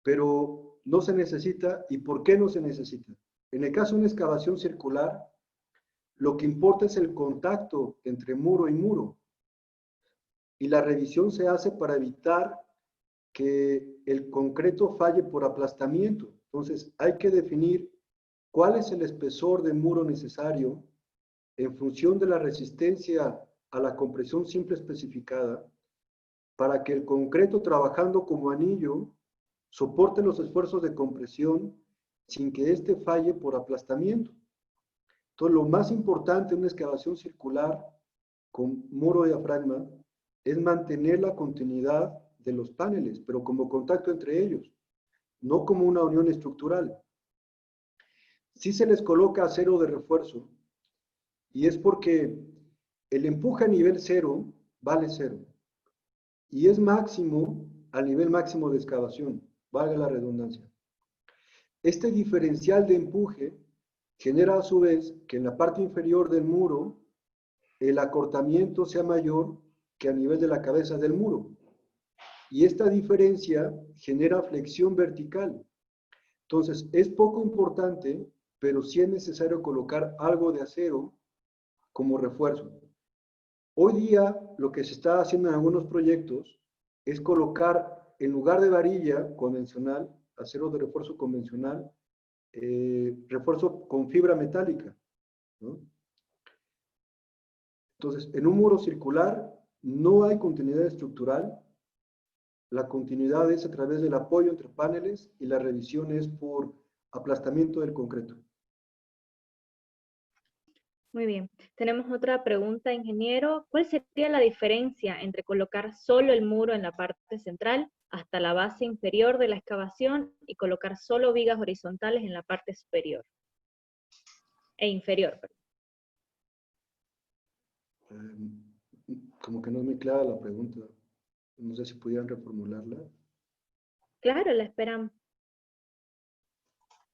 pero no se necesita. ¿Y por qué no se necesita? En el caso de una excavación circular, lo que importa es el contacto entre muro y muro, y la revisión se hace para evitar que el concreto falle por aplastamiento. Entonces, hay que definir cuál es el espesor de muro necesario en función de la resistencia a la compresión simple especificada para que el concreto, trabajando como anillo, soporte los esfuerzos de compresión sin que éste falle por aplastamiento. Entonces, lo más importante en una excavación circular con muro diafragma es mantener la continuidad de los paneles, pero como contacto entre ellos, no como una unión estructural. Si se les coloca acero de refuerzo, y es porque el empuje a nivel cero vale cero, y es máximo al nivel máximo de excavación, valga la redundancia. Este diferencial de empuje genera a su vez que en la parte inferior del muro el acortamiento sea mayor que a nivel de la cabeza del muro. Y esta diferencia genera flexión vertical. Entonces, es poco importante, pero sí es necesario colocar algo de acero como refuerzo. Hoy día, lo que se está haciendo en algunos proyectos es colocar, en lugar de varilla convencional, acero de refuerzo convencional, refuerzo con fibra metálica, ¿no? Entonces, en un muro circular no hay continuidad estructural. La continuidad es a través del apoyo entre paneles y la revisión es por aplastamiento del concreto. Muy bien. Tenemos otra pregunta, ingeniero. ¿Cuál sería la diferencia entre colocar solo el muro en la parte central hasta la base inferior de la excavación y colocar solo vigas horizontales en la parte superior e inferior? Como que no es muy clara la pregunta. No sé si pudieran reformularla. Claro, la esperamos.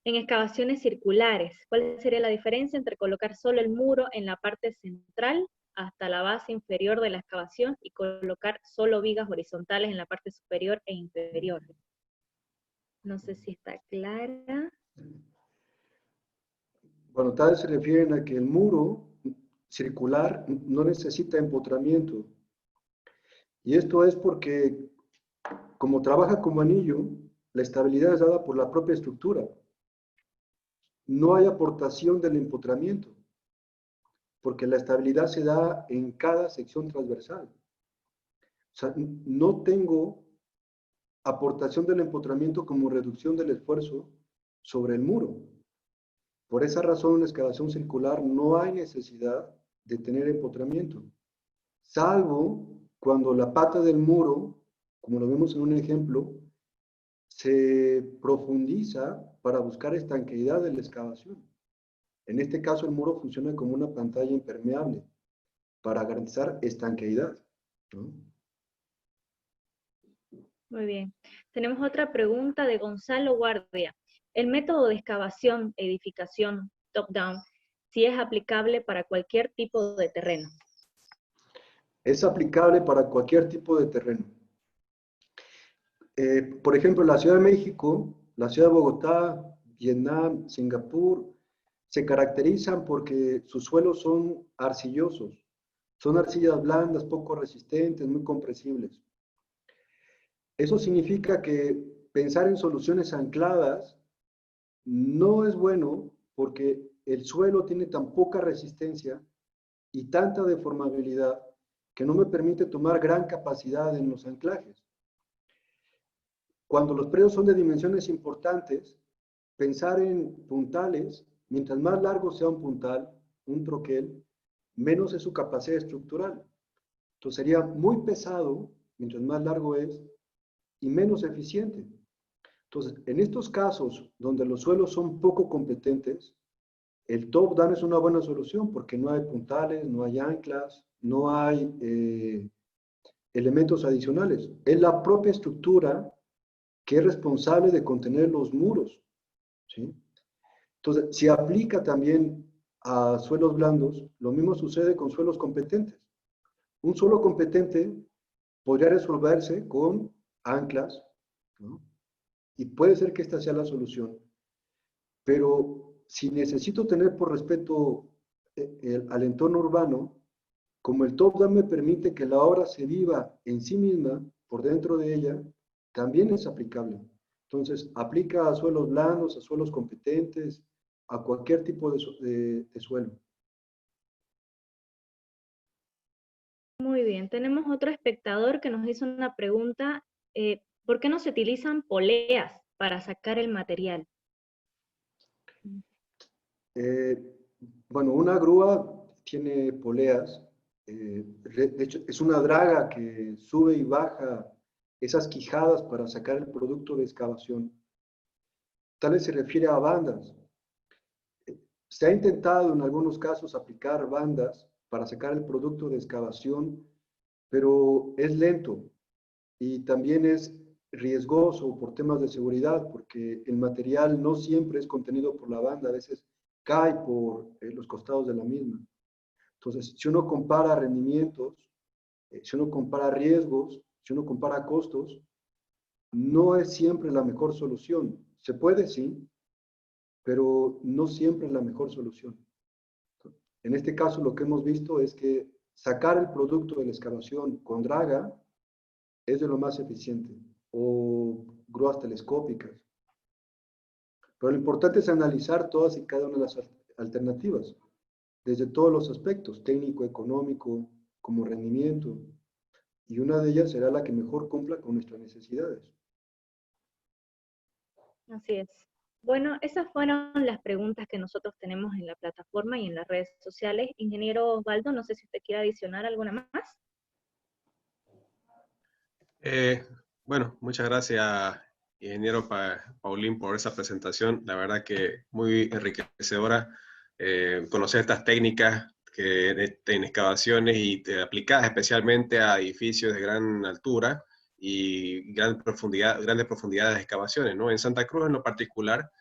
En excavaciones circulares, ¿cuál sería la diferencia entre colocar solo el muro en la parte central hasta la base inferior de la excavación y colocar solo vigas horizontales en la parte superior e inferior? No sé si está clara. Bueno, tal vez se refieren a que el muro circular no necesita empotramiento. Y esto es porque, como trabaja como anillo, la estabilidad es dada por la propia estructura. No hay aportación del empotramiento, porque la estabilidad se da en cada sección transversal. O sea, no tengo aportación del empotramiento como reducción del esfuerzo sobre el muro. Por esa razón, en la excavación circular no hay necesidad de tener empotramiento, salvo cuando la pata del muro, como lo vemos en un ejemplo, se profundiza para buscar estanqueidad de la excavación. En este caso, el muro funciona como una pantalla impermeable para garantizar estanqueidad, ¿no? Muy bien. Tenemos otra pregunta de Gonzalo Guardia. El método de excavación, edificación, top-down, si es aplicable para cualquier tipo de terreno. Es aplicable para cualquier tipo de terreno. Por ejemplo, la Ciudad de México, la Ciudad de Bogotá, Vietnam, Singapur, se caracterizan porque sus suelos son arcillosos. Son arcillas blandas, poco resistentes, muy compresibles. Eso significa que pensar en soluciones ancladas no es bueno porque el suelo tiene tan poca resistencia y tanta deformabilidad que no me permite tomar gran capacidad en los anclajes. Cuando los predios son de dimensiones importantes, pensar en puntales, mientras más largo sea un puntal, un troquel, menos es su capacidad estructural. Entonces sería muy pesado, mientras más largo es, y menos eficiente. Entonces, en estos casos donde los suelos son poco competentes, el top-down es una buena solución porque no hay puntales, no hay anclas, no hay elementos adicionales. Es la propia estructura que es responsable de contener los muros, ¿sí? Entonces, si aplica también a suelos blandos, lo mismo sucede con suelos competentes. Un suelo competente podría resolverse con anclas, ¿no? Y puede ser que esta sea la solución. Pero si necesito tener por respeto al entorno urbano, como el top-down me permite que la obra se viva en sí misma, por dentro de ella, también es aplicable. Entonces, aplica a suelos blandos, a suelos competentes, a cualquier tipo de suelo. Muy bien. Tenemos otro espectador que nos hizo una pregunta. ¿Por qué no se utilizan poleas para sacar el material? Eh, bueno, una grúa tiene poleas. De hecho, es una draga que sube y baja esas quijadas para sacar el producto de excavación. Tal vez se refiere a bandas. Se ha intentado en algunos casos aplicar bandas para sacar el producto de excavación, pero es lento y también es riesgoso por temas de seguridad, porque el material no siempre es contenido por la banda, a veces cae por los costados de la misma. Entonces, si uno compara rendimientos, si uno compara riesgos, si uno compara costos, no es siempre la mejor solución. Se puede, sí, pero no siempre es la mejor solución. En este caso, lo que hemos visto es que sacar el producto de la excavación con draga es de lo más eficiente, o grúas telescópicas. Pero lo importante es analizar todas y cada una de las alternativas, desde todos los aspectos, técnico, económico, como rendimiento, y una de ellas será la que mejor cumpla con nuestras necesidades. Así es. Bueno, esas fueron las preguntas que nosotros tenemos en la plataforma y en las redes sociales. Ingeniero Osvaldo, no sé si usted quiere adicionar alguna más. Eh, bueno, muchas gracias, ingeniero Paulín, por esa presentación. La verdad que muy enriquecedora conocer estas técnicas en excavaciones y aplicadas especialmente a edificios de gran altura y grandes profundidades de excavaciones, ¿no? En Santa Cruz, en lo particular,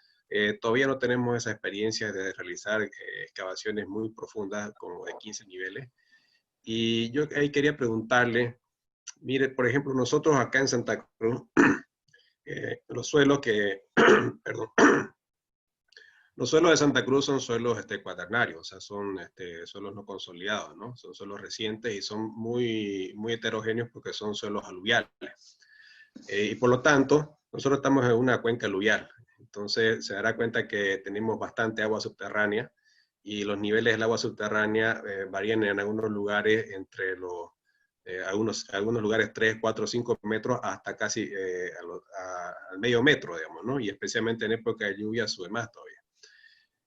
todavía no tenemos esa experiencia de realizar excavaciones muy profundas, como de 15 niveles. Y yo ahí quería preguntarle, mire, por ejemplo, nosotros acá en Santa Cruz, los suelos que, perdón, los suelos de Santa Cruz son suelos cuaternarios, o sea, son suelos no consolidados, ¿no? Son suelos recientes y son muy, muy heterogéneos porque son suelos aluviales. Y por lo tanto, nosotros estamos en una cuenca aluvial. Entonces, se dará cuenta que tenemos bastante agua subterránea y los niveles del agua subterránea varían en algunos lugares entre los algunos lugares 3, 4, 5 metros hasta casi al medio metro, digamos, ¿no? Y especialmente en época de lluvia sube más todavía.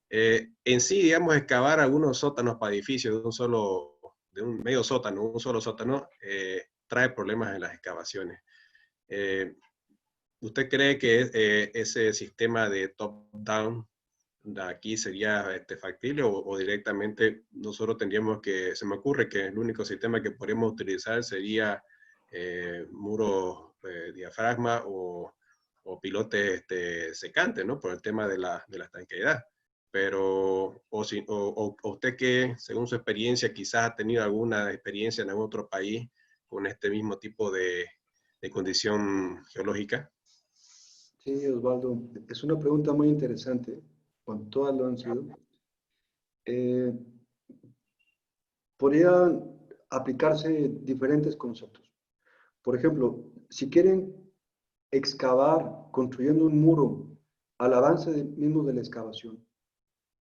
En sí, digamos, excavar algunos sótanos para edificios de un medio sótano, un solo sótano, trae problemas en las excavaciones. ¿Usted cree que ese sistema de top-down de aquí sería factible o directamente nosotros tendríamos que, se me ocurre que el único sistema que podríamos utilizar sería muros diafragma o pilotes secantes, ¿no? Por el tema de la estanqueidad. Pero, o usted que, según su experiencia, quizás ha tenido alguna experiencia en algún otro país con este mismo tipo de condición geológica. Sí, Osvaldo, es una pregunta muy interesante, con todas lo han sido. Podrían aplicarse diferentes conceptos. Por ejemplo, si quieren excavar construyendo un muro al avance mismo de la excavación,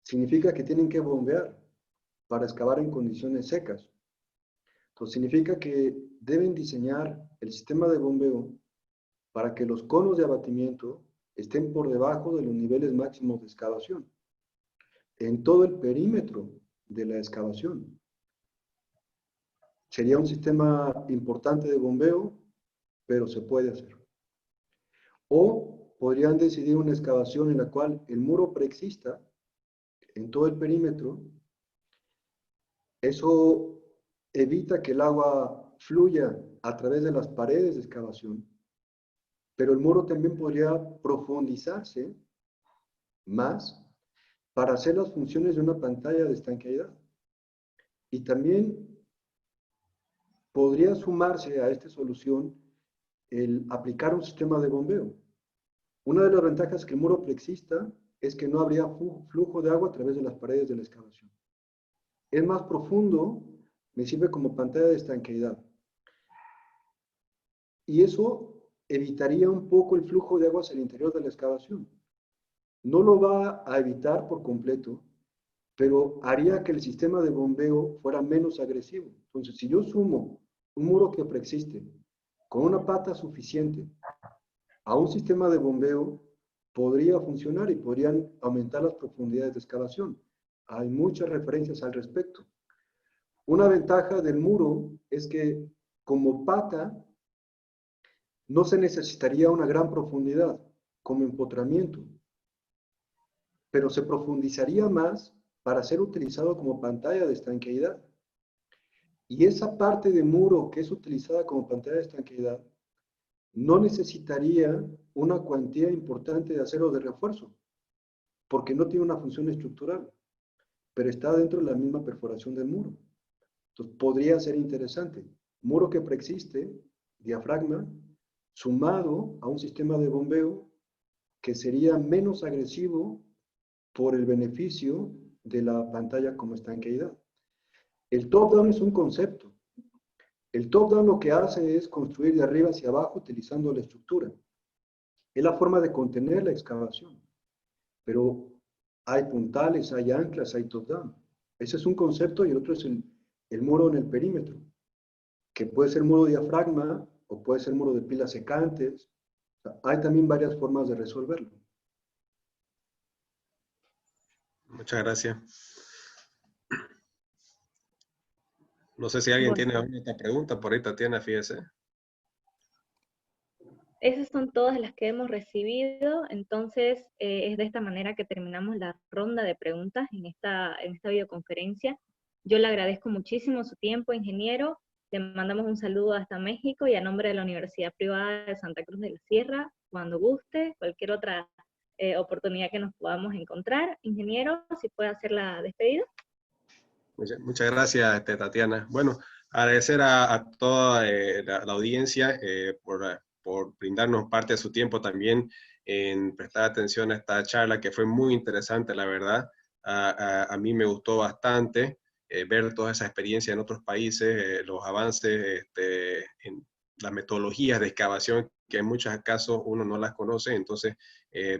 significa que tienen que bombear para excavar en condiciones secas. Entonces significa que deben diseñar el sistema de bombeo para que los conos de abatimiento estén por debajo de los niveles máximos de excavación, en todo el perímetro de la excavación. Sería un sistema importante de bombeo, pero se puede hacer. O podrían decidir una excavación en la cual el muro preexista en todo el perímetro. Eso evita que el agua fluya a través de las paredes de excavación, pero el muro también podría profundizarse más para hacer las funciones de una pantalla de estanqueidad. Y también podría sumarse a esta solución el aplicar un sistema de bombeo. Una de las ventajas que el muro preexista es que no habría flujo de agua a través de las paredes de la excavación. Es más profundo, me sirve como pantalla de estanqueidad. Y eso evitaría un poco el flujo de agua hacia el interior de la excavación. No lo va a evitar por completo, pero haría que el sistema de bombeo fuera menos agresivo. Entonces, si yo sumo un muro que preexiste con una pata suficiente a un sistema de bombeo, podría funcionar y podrían aumentar las profundidades de excavación. Hay muchas referencias al respecto. Una ventaja del muro es que como pata no se necesitaría una gran profundidad como empotramiento, pero se profundizaría más para ser utilizado como pantalla de estanqueidad. Y esa parte de muro que es utilizada como pantalla de estanqueidad no necesitaría una cuantía importante de acero de refuerzo, porque no tiene una función estructural, pero está dentro de la misma perforación del muro. Entonces podría ser interesante. Muro que preexiste, diafragma, sumado a un sistema de bombeo que sería menos agresivo por el beneficio de la pantalla como estanqueidad. El top-down es un concepto. El top-down lo que hace es construir de arriba hacia abajo utilizando la estructura. Es la forma de contener la excavación. Pero hay puntales, hay anclas, hay top-down. Ese es un concepto y el otro es el muro en el perímetro, que puede ser muro diafragma o puede ser muro de pilas secantes. O sea, hay también varias formas de resolverlo. Muchas gracias. No sé si alguien tiene alguna otra pregunta por ahí, Tatiana, fíjese. Esas son todas las que hemos recibido, entonces es de esta manera que terminamos la ronda de preguntas en esta videoconferencia. Yo le agradezco muchísimo su tiempo, ingeniero. Le mandamos un saludo hasta México y a nombre de la Universidad Privada de Santa Cruz de la Sierra, cuando guste, cualquier otra oportunidad que nos podamos encontrar. Ingeniero, si puede hacer la despedida. Muchas gracias, Tatiana. Bueno, agradecer a toda la audiencia por brindarnos parte de su tiempo también en prestar atención a esta charla que fue muy interesante, la verdad. A mí me gustó bastante ver toda esa experiencia en otros países, los avances en las metodologías de excavación que en muchos casos uno no las conoce, entonces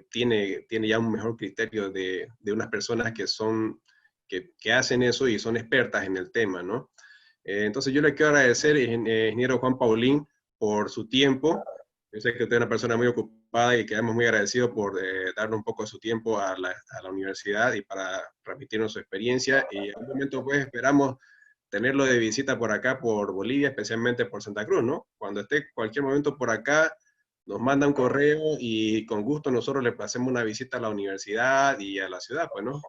tiene ya un mejor criterio de unas personas que hacen eso y son expertas en el tema, ¿no? Entonces yo le quiero agradecer, ingeniero Juan Paulín, por su tiempo. Yo sé que usted es una persona muy ocupada y quedamos muy agradecidos por darle un poco de su tiempo a la universidad y para transmitirnos su experiencia. Y en un momento pues esperamos tenerlo de visita por acá, por Bolivia, especialmente por Santa Cruz, ¿no? Cuando esté cualquier momento por acá, nos manda un correo y con gusto nosotros le hacemos una visita a la universidad y a la ciudad, pues, ¿no?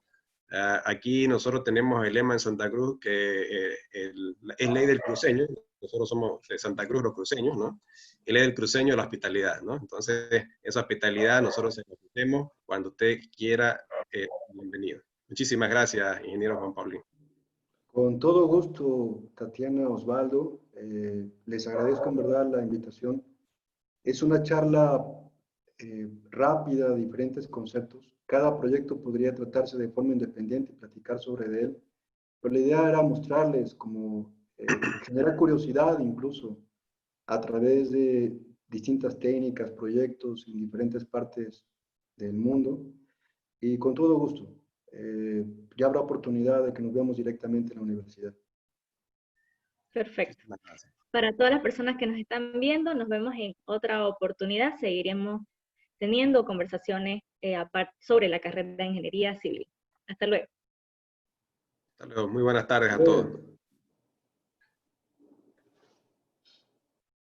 Aquí nosotros tenemos el lema en Santa Cruz que es ley del cruceño, nosotros somos de Santa Cruz los cruceños, ¿no? Y ley del cruceño la hospitalidad, ¿no? Entonces, esa hospitalidad nosotros se la ofrecemos cuando usted quiera, bienvenido. Muchísimas gracias, ingeniero Juan Paulín. Con todo gusto, Tatiana, Osvaldo, les agradezco en verdad la invitación. Es una charla rápida, de diferentes conceptos. Cada proyecto podría tratarse de forma independiente y platicar sobre él, pero la idea era mostrarles como generar curiosidad incluso a través de distintas técnicas, proyectos en diferentes partes del mundo y con todo gusto. Ya habrá oportunidad de que nos veamos directamente en la universidad. Perfecto. Para todas las personas que nos están viendo, nos vemos en otra oportunidad. Seguiremos teniendo conversaciones sobre la carrera de Ingeniería Civil. Hasta luego. Hasta luego. Muy buenas tardes a todos.